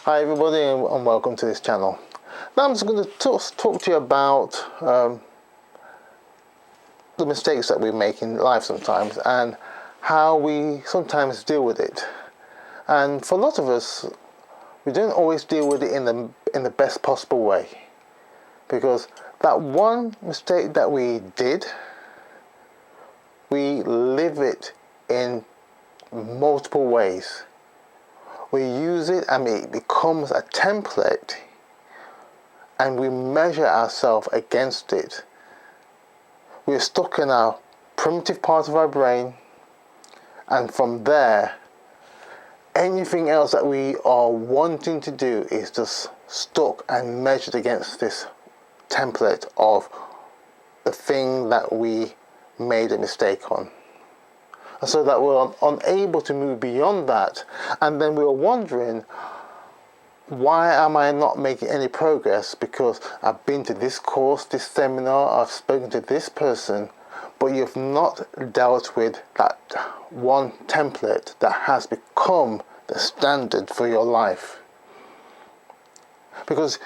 Hi everybody and welcome to this channel. Now I'm just going to talk to you about the mistakes that we make in life sometimes and how we sometimes deal with it. And for a lot of us, we don't always deal with it in the best possible way, because that one mistake that we did, we live it in multiple ways. We use it and it becomes a template, and we measure ourselves against it. We're stuck in our primitive part of our brain, and from there, anything else that we are wanting to do is just stuck and measured against this template of the thing that we made a mistake on. And so that we're unable to move beyond that, and then we're wondering, why am I not making any progress? Because I've been to this course, this seminar, I've spoken to this person, but you've not dealt with that one template that has become the standard for your life. Because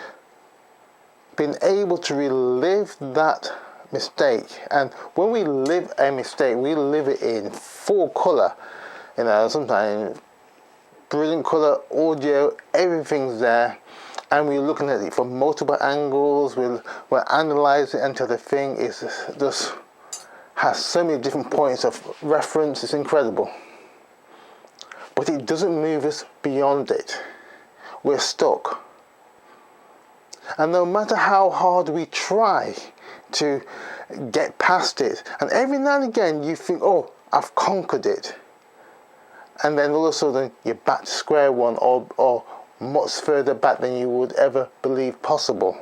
being able to relive that mistake, and when we live a mistake, we live it in full color, sometimes brilliant color, audio, everything's there, and we're looking at it from multiple angles. We're analyzing until the thing is just has so many different points of reference. It's incredible, but it doesn't move us beyond it. We're stuck, and no matter how hard we try to get past it, and every now and again you think, oh, I've conquered it, and then all of a sudden you're back to square one, or much further back than you would ever believe possible.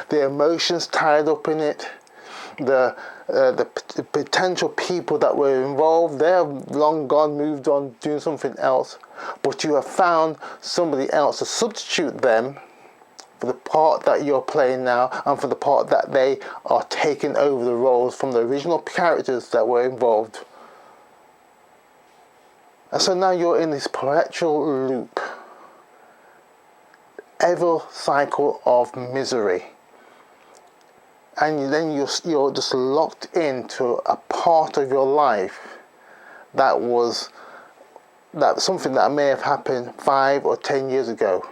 The emotions tied up in it, the potential people that were involved, they're long gone, moved on, doing something else, but you have found somebody else to substitute them for the part that you're playing now, and for the part that they are taking over the roles from the original characters that were involved. And so now you're in this perpetual loop, ever cycle of misery, and then you're just locked into a part of your life that something that may have happened 5 or 10 years ago.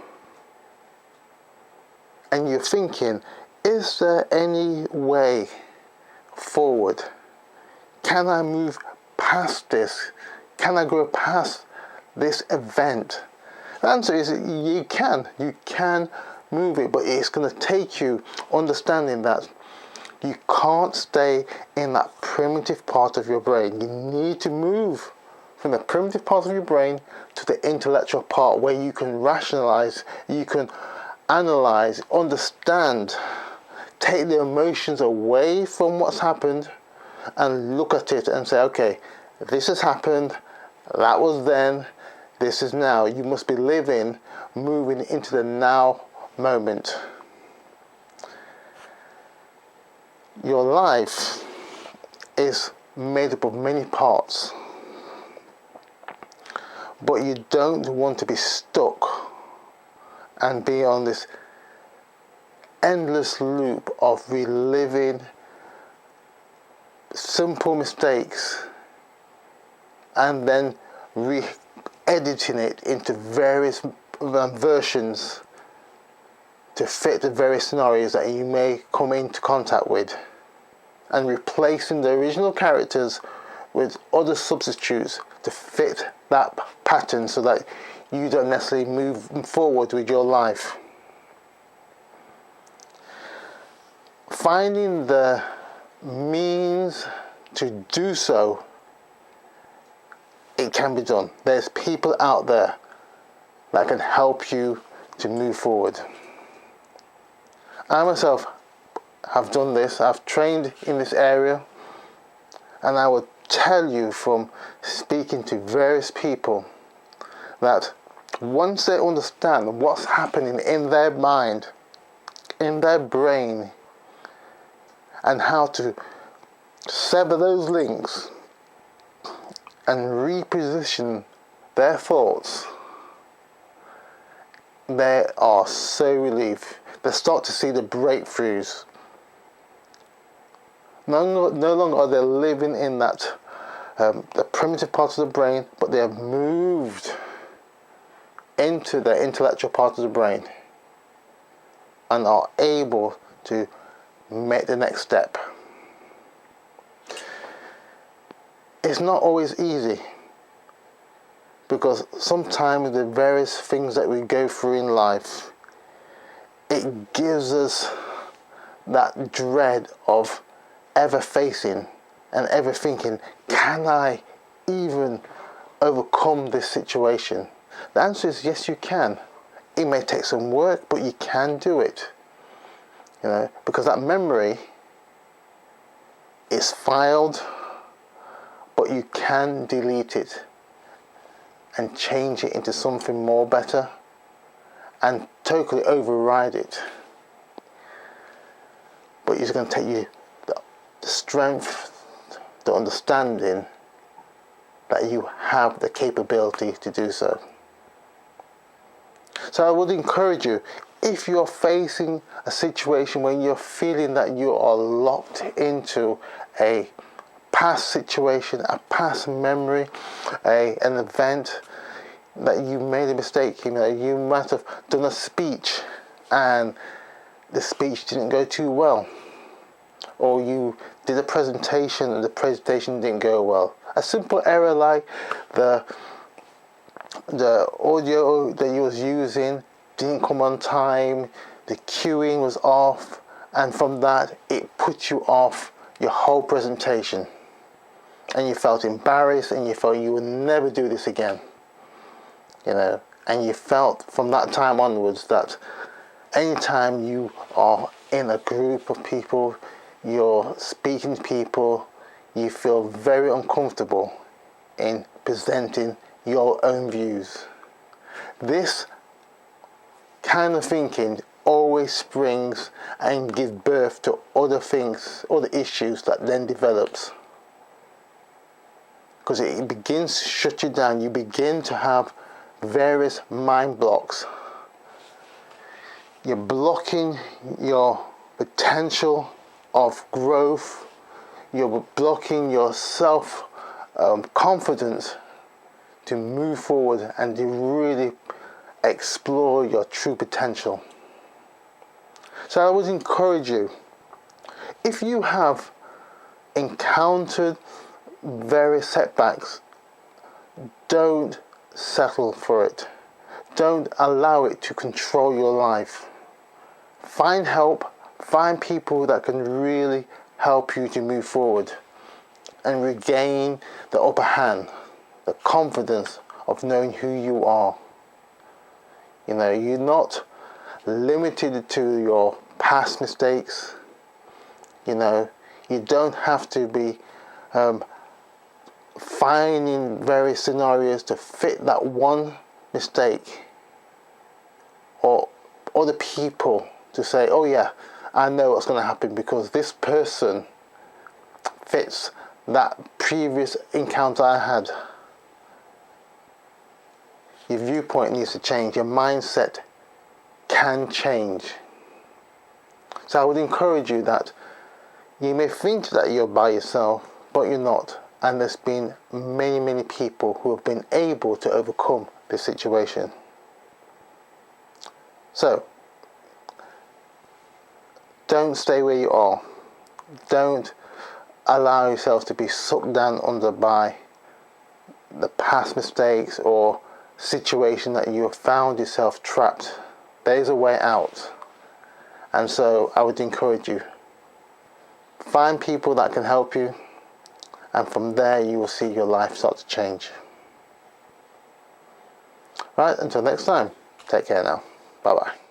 And you're thinking, is there any way forward? Can I move past this? Can I go past this event? The answer is you can. You can move it, but it's going to take you understanding that you can't stay in that primitive part of your brain. You need to move from the primitive part of your brain to the intellectual part, where you can rationalize, you can analyze, understand, take the emotions away from what's happened, and look at it and say, okay, this has happened, that was then, this is now. You must be moving into the now moment. Your life is made up of many parts, but you don't want to be stuck and be on this endless loop of reliving simple mistakes and then re-editing it into various versions to fit the various scenarios that you may come into contact with, and replacing the original characters with other substitutes to fit that pattern, so that you don't necessarily move forward with your life. Finding the means to do so, it can be done. There's people out there that can help you to move forward. I myself have done this. I've trained in this area, and I would tell you from speaking to various people that once they understand what's happening in their mind, in their brain, and how to sever those links and reposition their thoughts, they are so relieved. They start to see the breakthroughs. No longer are they living in that the primitive part of the brain, but they have moved into the intellectual part of the brain and are able to make the next step. It's not always easy, because sometimes the various things that we go through in life, it gives us that dread of ever facing and ever thinking, can I even overcome this situation? The answer is yes, you can. It may take some work, but you can do it. Because that memory is filed, but you can delete it and change it into something more better and totally override it. But it's going to take you the strength, the understanding that you have the capability to do so. So I would encourage you, if you're facing a situation where you're feeling that you are locked into a past situation, a past memory, an event, that you made a mistake, you might have done a speech and the speech didn't go too well, or you did a presentation and the presentation didn't go well. A simple error like the audio that you was using didn't come on time, the cueing was off, and from that it put you off your whole presentation, and you felt embarrassed and you felt you would never do this again, and you felt from that time onwards that anytime you are in a group of people, you're speaking to people, you feel very uncomfortable in presenting your own views. This kind of thinking always springs and gives birth to other things, other issues that then develops. Because it begins to shut you down. You begin to have various mind blocks. You're blocking your potential of growth. You're blocking your self-confidence to move forward and to really explore your true potential. So I would encourage you, if you have encountered various setbacks, don't settle for it. Don't allow it to control your life. Find help, find people that can really help you to move forward and regain the upper hand, the confidence of knowing who you are. You're not limited to your past mistakes. You don't have to be finding various scenarios to fit that one mistake, or other people to say, oh yeah, I know what's going to happen because this person fits that previous encounter I had. Your viewpoint needs to change. Your mindset can change. So I would encourage you that you may think that you're by yourself, but you're not. And there's been many, many people who have been able to overcome this situation. So, don't stay where you are. Don't allow yourself to be sucked down under by the past mistakes or situation that you have found yourself trapped. There's a way out. And so I would encourage you, find people that can help you, and from there you will see your life start to change. Right, until next time, take care now. Bye bye.